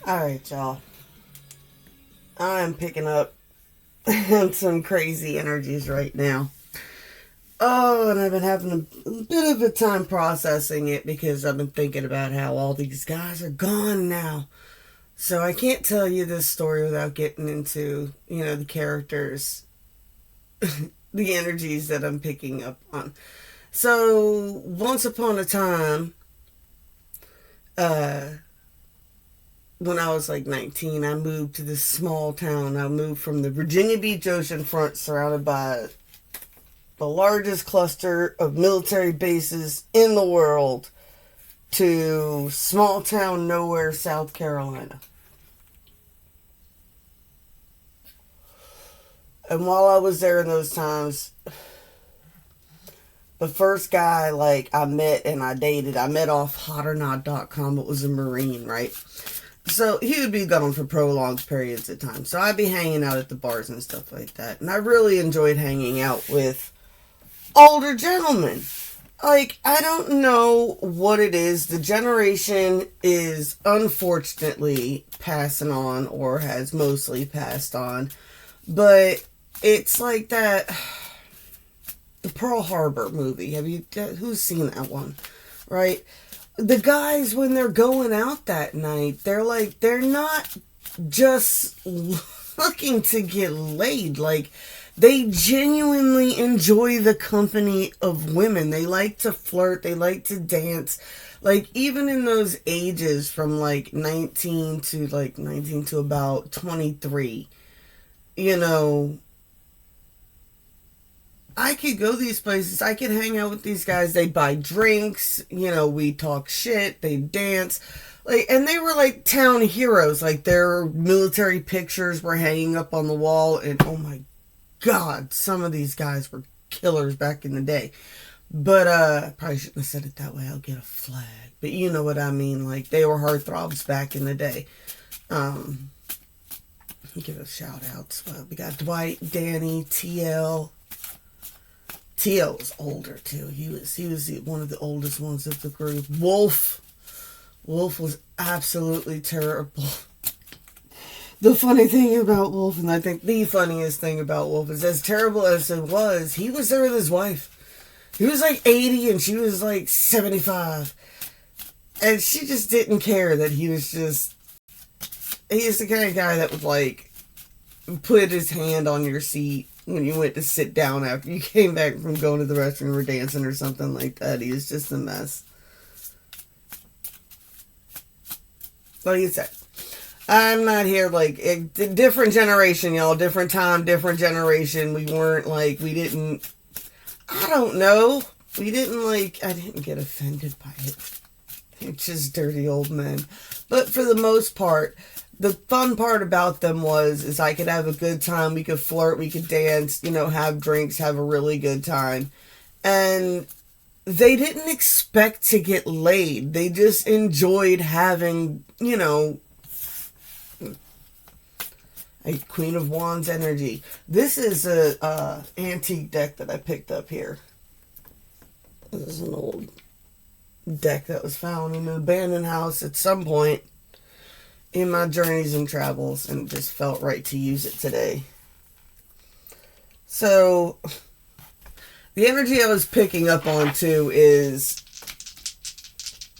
Alright, y'all. I'm picking up some crazy energies right now. Oh, and I've been having a bit of a time processing it because I've been thinking about how all these guys are gone now. So I can't tell you this story without getting into, the characters, the energies that I'm picking up on. So, once upon a time, uh, when I was like 19, I moved to this small town. I moved from the Virginia Beach ocean front, surrounded by the largest cluster of military bases in the world, to small town nowhere, South Carolina. And while I was there in those times, the first guy like I met and I dated, I met off hotornot.com. It was a Marine, right? So he would be gone for prolonged periods of time. So I'd be hanging out at the bars and stuff like that. And I really enjoyed hanging out with older gentlemen. Like, I don't know what it is. The generation is unfortunately passing on, or has mostly passed on. But it's like that. The Pearl Harbor movie. Who's seen that one? Right? The guys, when they're going out that night, they're not just looking to get laid. Like, they genuinely enjoy the company of women. They like to flirt, they like to dance. Like, even in those ages from like 19 to about 23, you know, I could go these places. I could hang out with these guys. They buy drinks. We talk shit. They dance. And they were like town heroes. Like, their military pictures were hanging up on the wall. And oh my God, some of these guys were killers back in the day. But I probably shouldn't have said it that way. I'll get a flag. But you know what I mean. Like, they were heartthrobs back in the day. Give a shout out. We got Dwight, Danny, TL. TL was older too. He was one of the oldest ones of the group. Wolf was absolutely terrible. The funny thing about Wolf, and I think the funniest thing about Wolf, is as terrible as it was, he was there with his wife. He was like 80 and she was like 75. And she just didn't care that he's the kind of guy that would like put his hand on your seat when you went to sit down after you came back from going to the restroom or dancing or something like that. He was just a mess. Like I said, I'm not here like different generation, y'all. Different time, different generation. We weren't like, we didn't, I don't know. We didn't like, I didn't get offended by it. It's just dirty old men. But for the most part, the fun part about them is I could have a good time. We could flirt, we could dance, have drinks, have a really good time. And they didn't expect to get laid. They just enjoyed having, a Queen of Wands energy. This is a antique deck that I picked up here. This is an old deck that was found in an abandoned house at some point in my journeys and travels, and it just felt right to use it today. So, the energy I was picking up on too is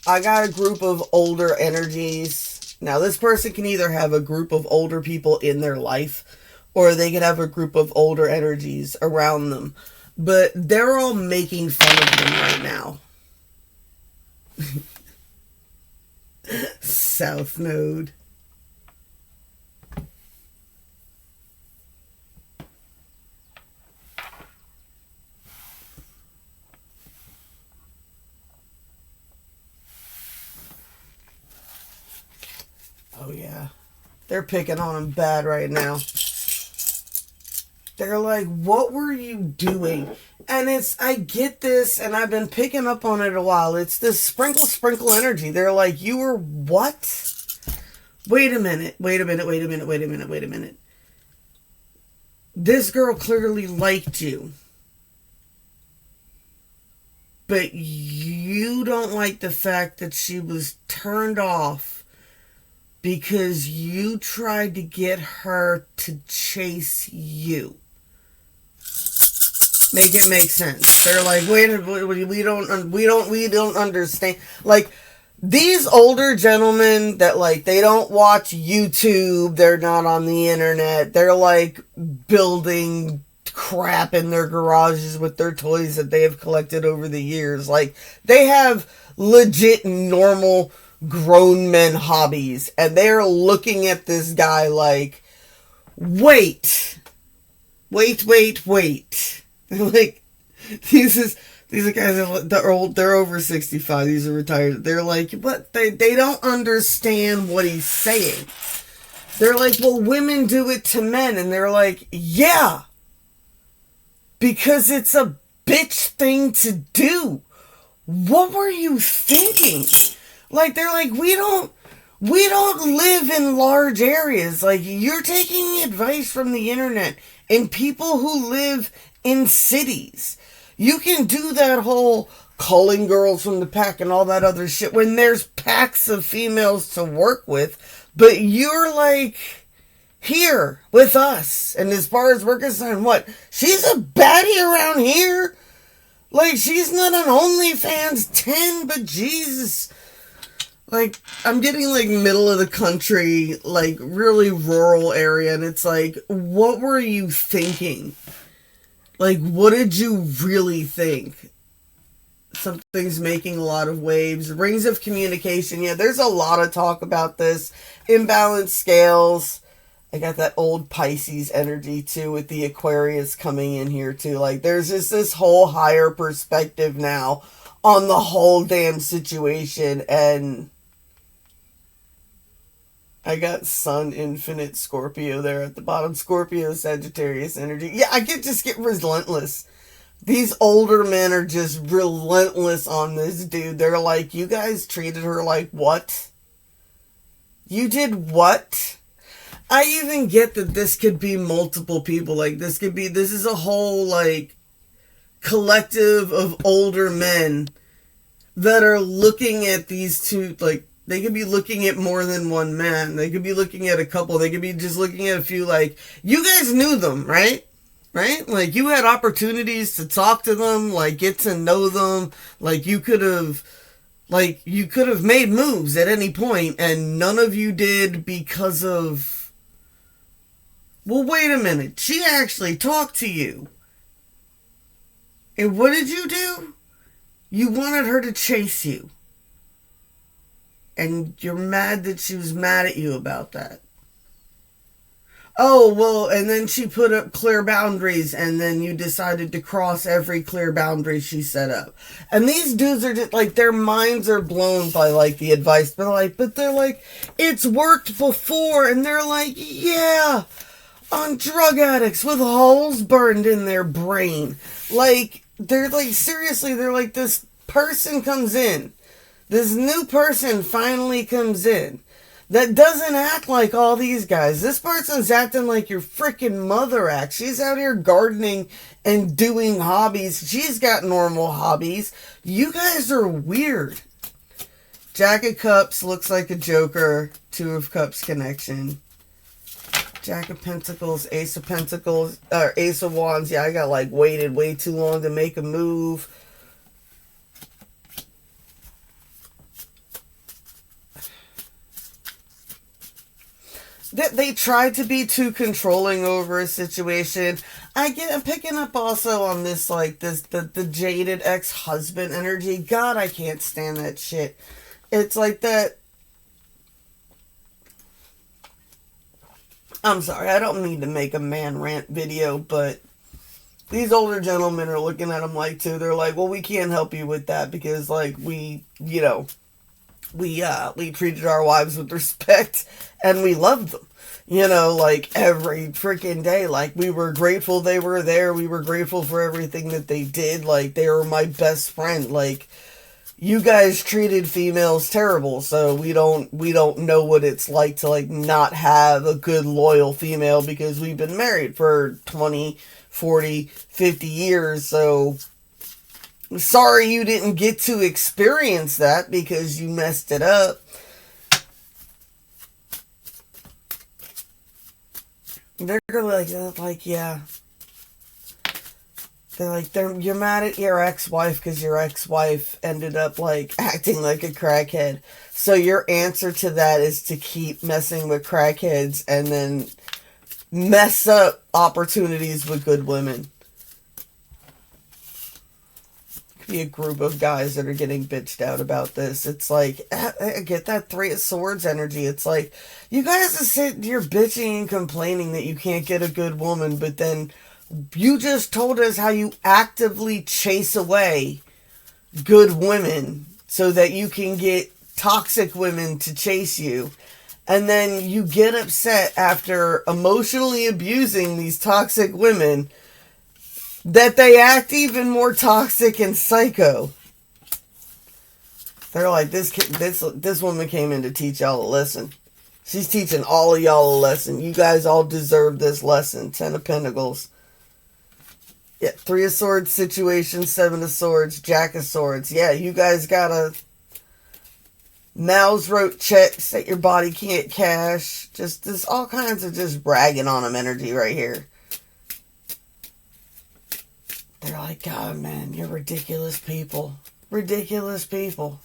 I got a group of older energies. Now, this person can either have a group of older people in their life, or they could have a group of older energies around them. But they're all making fun of them right now. South Node. Oh, yeah. They're picking on him bad right now. They're like, what were you doing? And I get this, and I've been picking up on it a while. It's this sprinkle energy. They're like, you were what? Wait a minute. This girl clearly liked you. But you don't like the fact that she was turned off because you tried to get her to chase you. Make it make sense. They're like, wait, we don't understand. Like, these older gentlemen that, like, they don't watch YouTube, they're not on the internet, they're like building crap in their garages with their toys that they have collected over the years. Like, they have legit normal grown men hobbies, and they're looking at this guy like, wait. Like, these are guys that they're old, they're over 65, these are retired. They're like, what? They don't understand what he's saying. They're like, well, women do it to men. And they're like, yeah, because it's a bitch thing to do. What were you thinking? Like, they're like, we don't live in large areas. Like, you're taking advice from the internet and people who live in cities. You can do that whole calling girls from the pack and all that other shit when there's packs of females to work with, but you're like here with us. And as far as we're concerned, what? She's a baddie around here? Like, she's not an OnlyFans 10, but Jesus. Like, I'm getting, like, middle of the country, like, really rural area, and it's like, what were you thinking? Like, what did you really think? Something's making a lot of waves. Rings of communication. Yeah, there's a lot of talk about this. Imbalanced scales. I got that old Pisces energy, too, with the Aquarius coming in here, too. Like, there's just this whole higher perspective now on the whole damn situation, and I got Sun Infinite Scorpio there at the bottom. Scorpio, Sagittarius energy. Yeah, I could just get relentless. These older men are just relentless on this dude. They're like, you guys treated her like what? You did what? I even get that this could be multiple people. Like, this is a whole, like, collective of older men that are looking at these two, like, they could be looking at more than one man. They could be looking at a couple. They could be just looking at a few, like, you guys knew them, right? Right? Like, you had opportunities to talk to them, like, get to know them. Like, you could have made moves at any point, and none of you did because of, well, wait a minute. She actually talked to you. And what did you do? You wanted her to chase you. And you're mad that she was mad at you about that. Oh, well, and then she put up clear boundaries, and then you decided to cross every clear boundary she set up. And these dudes are just, like, their minds are blown by, like, the advice. But they're like, it's worked before. And they're like, yeah, on drug addicts with holes burned in their brain. Like, they're like, seriously, they're like, this person comes in. This new person finally comes in that doesn't act like all these guys. This person's acting like your freaking mother acts. She's out here gardening and doing hobbies. She's got normal hobbies. You guys are weird. Jack of Cups looks like a Joker. Two of Cups connection. Jack of Pentacles, Ace of Pentacles, or Ace of Wands. Yeah, I got like waited way too long to make a move. They tried to be too controlling over a situation. I'm picking up also on this, like, the jaded ex-husband energy. God, I can't stand that shit. It's like that. I'm sorry, I don't need to make a man rant video, but these older gentlemen are looking at them like, too. They're like, well, we can't help you with that because, like, we treated our wives with respect and we loved them. You know, like, every freaking day. Like, we were grateful they were there. We were grateful for everything that they did. Like, they were my best friend. Like, you guys treated females terrible, so we don't know what it's like to, like, not have a good, loyal female because we've been married for 20, 40, 50 years, so sorry you didn't get to experience that because you messed it up. They're like, yeah. They're like, you're mad at your ex-wife because your ex-wife ended up, like, acting like a crackhead. So your answer to that is to keep messing with crackheads and then mess up opportunities with good women. Could be a group of guys that are getting bitched out about this. It's like, I get that Three of Swords energy. It's like, you guys are sitting, you're bitching and complaining that you can't get a good woman, but then you just told us how you actively chase away good women so that you can get toxic women to chase you. And then you get upset after emotionally abusing these toxic women that they act even more toxic and psycho. They're like, this woman came in to teach y'all a lesson. She's teaching all of y'all a lesson. You guys all deserve this lesson. 10 of Pentacles. Yeah, 3 of Swords situation, 7 of Swords, Jack of Swords. Yeah, you guys gotta Mal's wrote checks that your body can't cash. Just there's all kinds of just bragging on them energy right here. They're like, God, man, you're ridiculous people. Ridiculous people.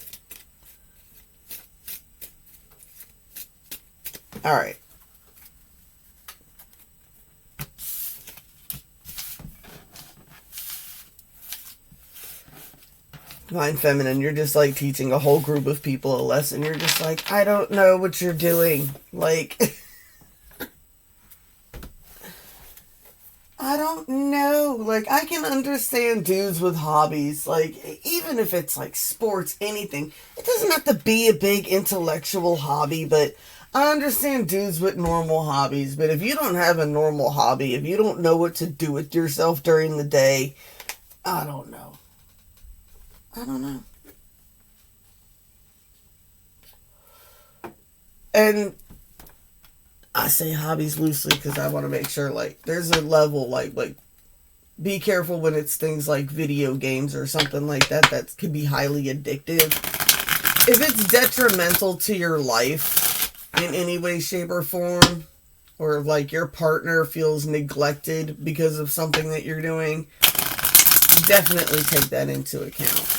Alright. Divine Feminine, you're just like teaching a whole group of people a lesson. You're just like, I don't know what you're doing. Like, I don't know. Like, I can understand dudes with hobbies. Like, even if it's like sports, anything. It doesn't have to be a big intellectual hobby, but I understand dudes with normal hobbies. But if you don't have a normal hobby, if you don't know what to do with yourself during the day, I don't know. I don't know. And I say hobbies loosely because I want to make sure, like, there's a level, like, be careful when it's things like video games or something like that that can be highly addictive. If it's detrimental to your life in any way, shape, or form, or, like, your partner feels neglected because of something that you're doing, definitely take that into account.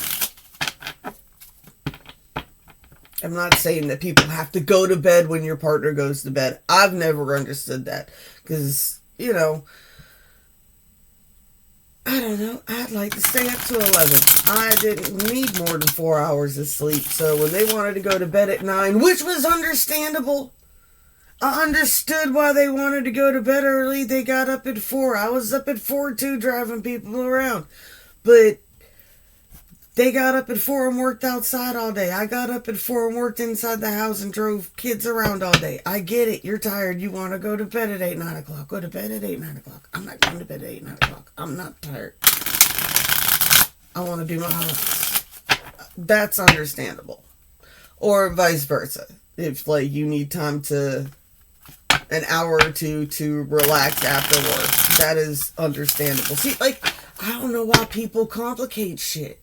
I'm not saying that people have to go to bed when your partner goes to bed. I've never understood that. Because, you know, I don't know. I'd like to stay up to 11. I didn't need more than 4 hours of sleep. So when they wanted to go to bed at 9, which was understandable, I understood why they wanted to go to bed early. They got up at 4. I was up at 4 too, driving people around. But they got up at 4 and worked outside all day. I got up at 4 and worked inside the house and drove kids around all day. I get it. You're tired. You want to go to bed at 8, 9 o'clock. Go to bed at 8, 9 o'clock. I'm not going to bed at 8, 9 o'clock. I'm not tired. I want to do my hobbies. That's understandable. Or vice versa. If, like, you need time to, an hour or two to relax after work. That is understandable. See, like, I don't know why people complicate shit.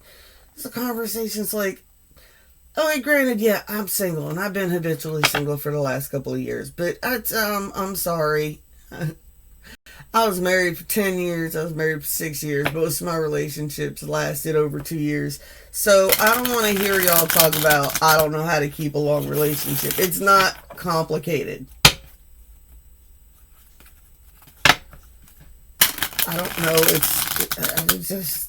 So conversations like, okay, granted, yeah, I'm single, and I've been habitually single for the last couple of years, but I'm sorry. I was married for 10 years, I was married for 6 years, most of my relationships lasted over 2 years, so I don't want to hear y'all talk about, I don't know how to keep a long relationship. It's not complicated. I don't know, it's just,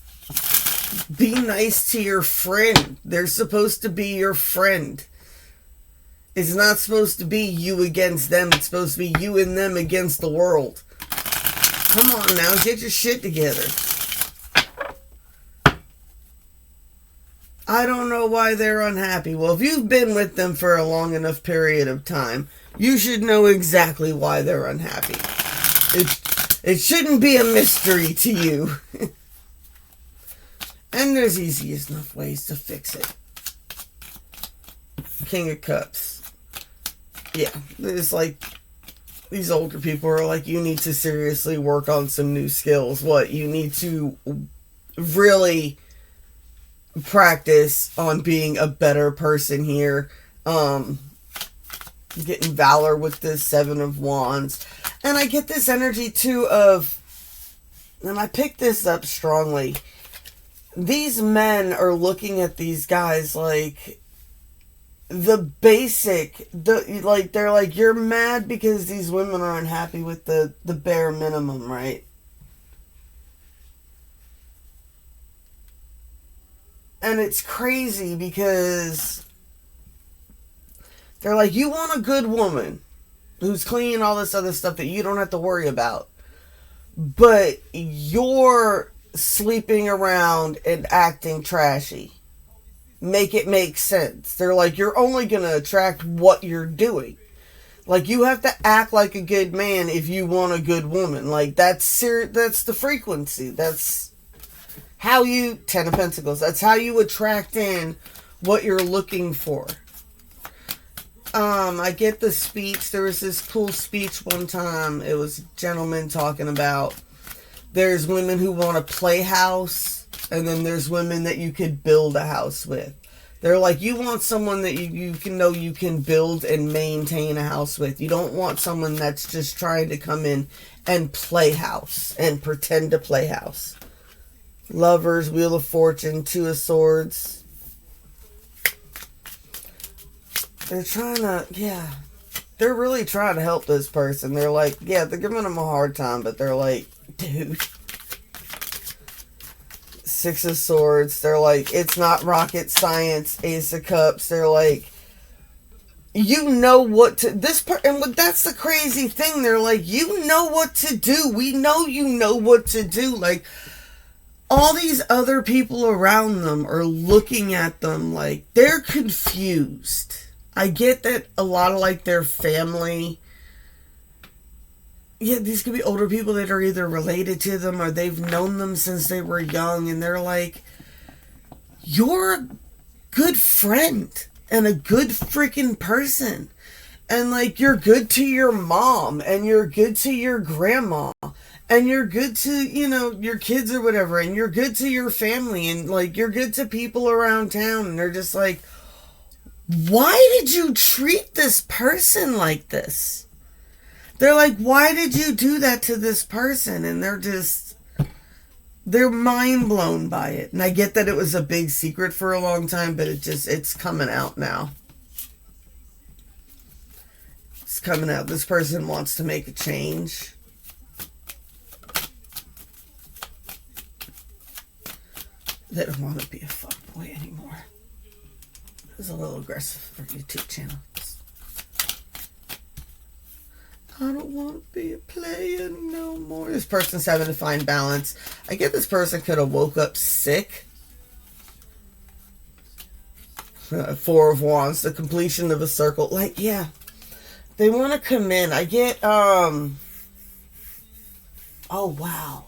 be nice to your friend. They're supposed to be your friend. It's not supposed to be you against them. It's supposed to be you and them against the world. Come on now, get your shit together. I don't know why they're unhappy. Well, if you've been with them for a long enough period of time, you should know exactly why they're unhappy. It shouldn't be a mystery to you. And there's easy enough ways to fix it. King of Cups. Yeah, it's like, these older people are like, you need to seriously work on some new skills. What? You need to really practice on being a better person here. Getting Valor with the 7 of Wands. And I get this energy too of, and I pick this up strongly, these men are looking at these guys like the basic, they're like, you're mad because these women are unhappy with the bare minimum, right? And it's crazy because they're like, you want a good woman who's clean, all this other stuff that you don't have to worry about, but you're sleeping around and acting trashy. Make it make sense. They're like, you're only going to attract what you're doing. Like, you have to act like a good man if you want a good woman. Like, that's the frequency. That's how you, Ten of Pentacles, that's how you attract in what you're looking for. I get the speech. There was this cool speech one time. It was a gentleman talking about there's women who want a playhouse, and then there's women that you could build a house with. They're like, you want someone that you can know you can build and maintain a house with. You don't want someone that's just trying to come in and play house and pretend to play house. Lovers, Wheel of Fortune, Two of Swords. They're trying to, they're really trying to help this person. They're like, they're giving them a hard time, but they're like, dude. Six of Swords. They're like, it's not rocket science. Ace of Cups. They're like, you know what to, and that's the crazy thing. They're like, you know what to do. We know you know what to do. Like, all these other people around them are looking at them like they're confused. I get that a lot of like their family, these could be older people that are either related to them or they've known them since they were young, and they're like, you're a good friend and a good freaking person, and like, you're good to your mom and you're good to your grandma and you're good to, your kids or whatever, and you're good to your family, and like, you're good to people around town. And they're just like, why did you treat this person like this? They're like, why did you do that to this person? And they're mind blown by it. And I get that it was a big secret for a long time, but it's coming out now. It's coming out. This person wants to make a change. They don't want to be a fuckboy anymore. It's a little aggressive for YouTube channel. I don't want to be a player no more. This person's having to find balance. I get this person could have woke up sick. Four of Wands, the completion of a circle. Like, they want to come in. I get, oh, wow.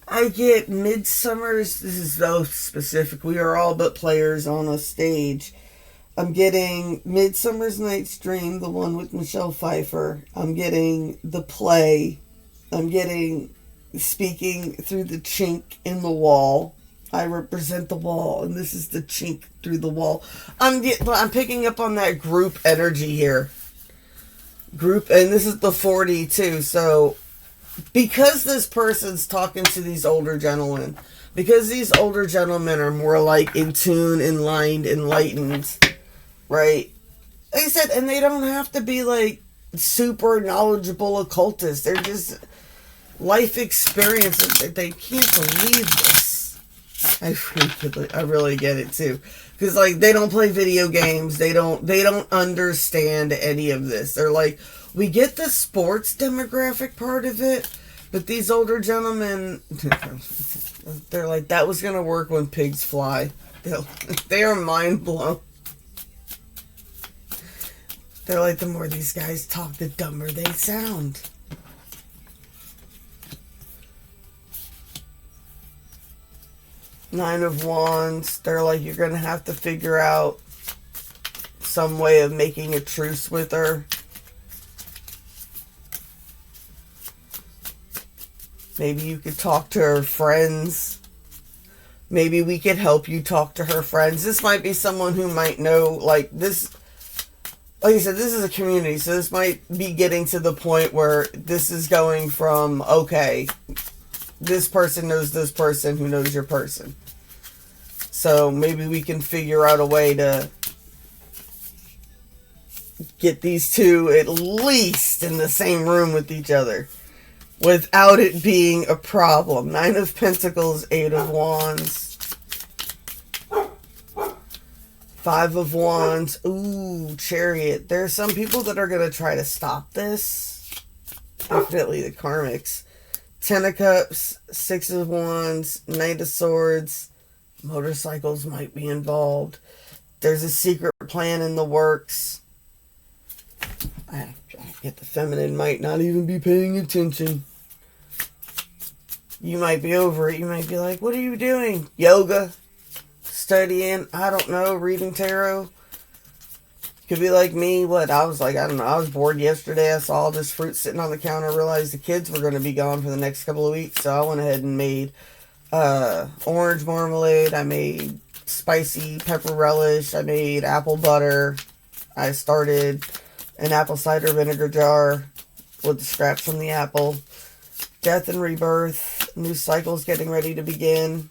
I get Midsummer's, this is so specific. We are all but players on a stage. I'm getting Midsummer's Night's Dream, the one with Michelle Pfeiffer. I'm getting The Play. I'm getting Speaking Through the Chink in the Wall. I represent the wall, and this is the chink through the wall. I'm picking up on that group energy here. Group, and this is the 40 too, so because this person's talking to these older gentlemen, because these older gentlemen are more like in tune, enlightened, right? Like I said, and they don't have to be like super knowledgeable occultists. They're just life experiences. They can't believe this. I really get it too. Because like, they don't play video games. They don't understand any of this. They're like, we get the sports demographic part of it, but these older gentlemen, they're like, that was going to work when pigs fly. They are mind blown. They're like, the more these guys talk, the dumber they sound. Nine of Wands. They're like, you're going to have to figure out some way of making a truce with her. Maybe you could talk to her friends. Maybe we could help you talk to her friends. This might be someone who might know, like, this. like I said, this is a community, so this might be getting to the point where this is going from, okay, this person knows this person who knows your person. So maybe we can figure out a way to get these two at least in the same room with each other without it being a problem. 9 of Pentacles, 8 of Wands, 5 of Wands. Ooh, Chariot. There are some people that are going to try to stop this. Definitely the karmics. 10 of Cups, 6 of Wands, Knight of Swords. Motorcycles might be involved. There's a secret plan in the works. I get the feminine might not even be paying attention. You might be over it. You might be like, what are you doing? Yoga? Studying? I don't know. Reading tarot? Could be like me. What? I was like, I don't know. I was bored yesterday. I saw all this fruit sitting on the counter. Realized the kids were going to be gone for the next couple of weeks. So I went ahead and made orange marmalade. I made spicy pepper relish. I made apple butter. I started an apple cider vinegar jar with the scraps from the apple. Death and rebirth. New cycles getting ready to begin.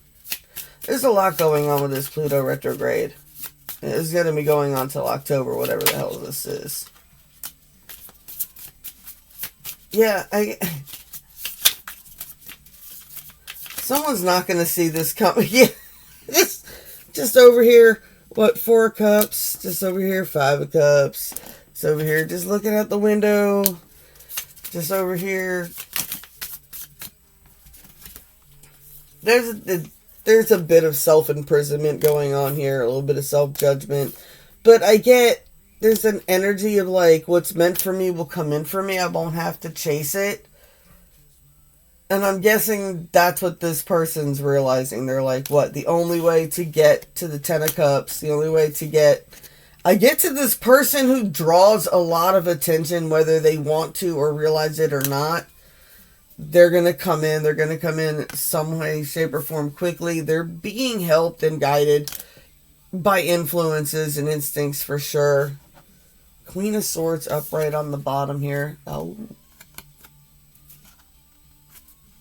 There's a lot going on with this Pluto retrograde. It's going to be going on till October, whatever the hell this is. Yeah, someone's not going to see this coming. Yeah, just over here, what, 4 of Cups? Just over here, 5 of Cups. Just over here, just looking out the window. Just over here. There's a bit of self-imprisonment going on here, a little bit of self-judgment. But I get there's an energy of like, what's meant for me will come in for me. I won't have to chase it. And I'm guessing that's what this person's realizing. They're like, what? The only way to get to the 10 of Cups, the only way to get... I get to this person who draws a lot of attention, whether they want to or realize it or not. They're going to come in. They're going to come in some way, shape, or form quickly. They're being helped and guided by influences and instincts for sure. Queen of Swords upright on the bottom here. Oh.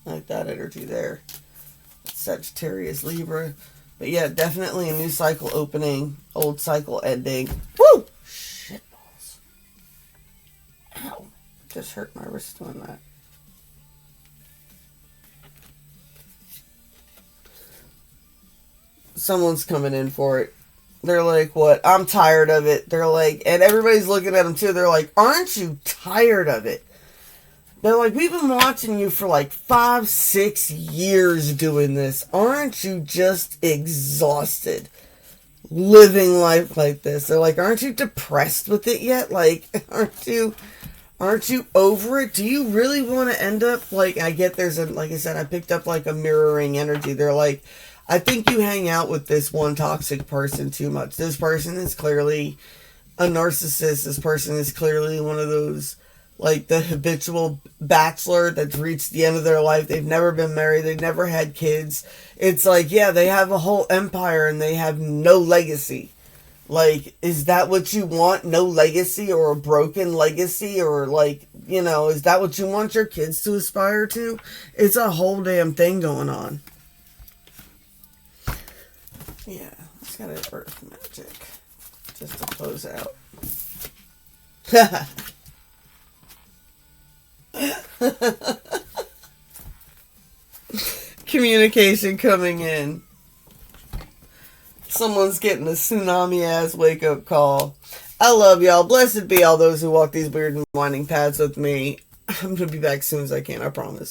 Like that energy there. Sagittarius, Libra. But yeah, definitely a new cycle opening. Old cycle ending. Woo! Shit balls. Ow. Just hurt my wrist doing that. Someone's coming in for it. They're like, what? I'm tired of it. They're like, and everybody's looking at them too. They're like, aren't you tired of it? They're like, we've been watching you for like 5-6 years doing this. Aren't you just exhausted living life like this? They're like, aren't you depressed with it yet? Like, aren't you over it? Do you really want to end up like, I get there's a, like I said, I picked up like a mirroring energy. They're like, I think you hang out with this one toxic person too much. This person is clearly a narcissist. This person is clearly one of those, like the habitual bachelor that's reached the end of their life. They've never been married. They've never had kids. It's like, yeah, they have a whole empire and they have no legacy. Like, is that what you want? No legacy or a broken legacy? Or like, you know, is that what you want your kids to aspire to? It's a whole damn thing going on. Yeah, it's got an earth magic. Just to close out. Communication coming in. Someone's getting a tsunami ass wake up call. I love y'all. Blessed be all those who walk these weird and winding paths with me. I'm gonna be back as soon as I can, I promise.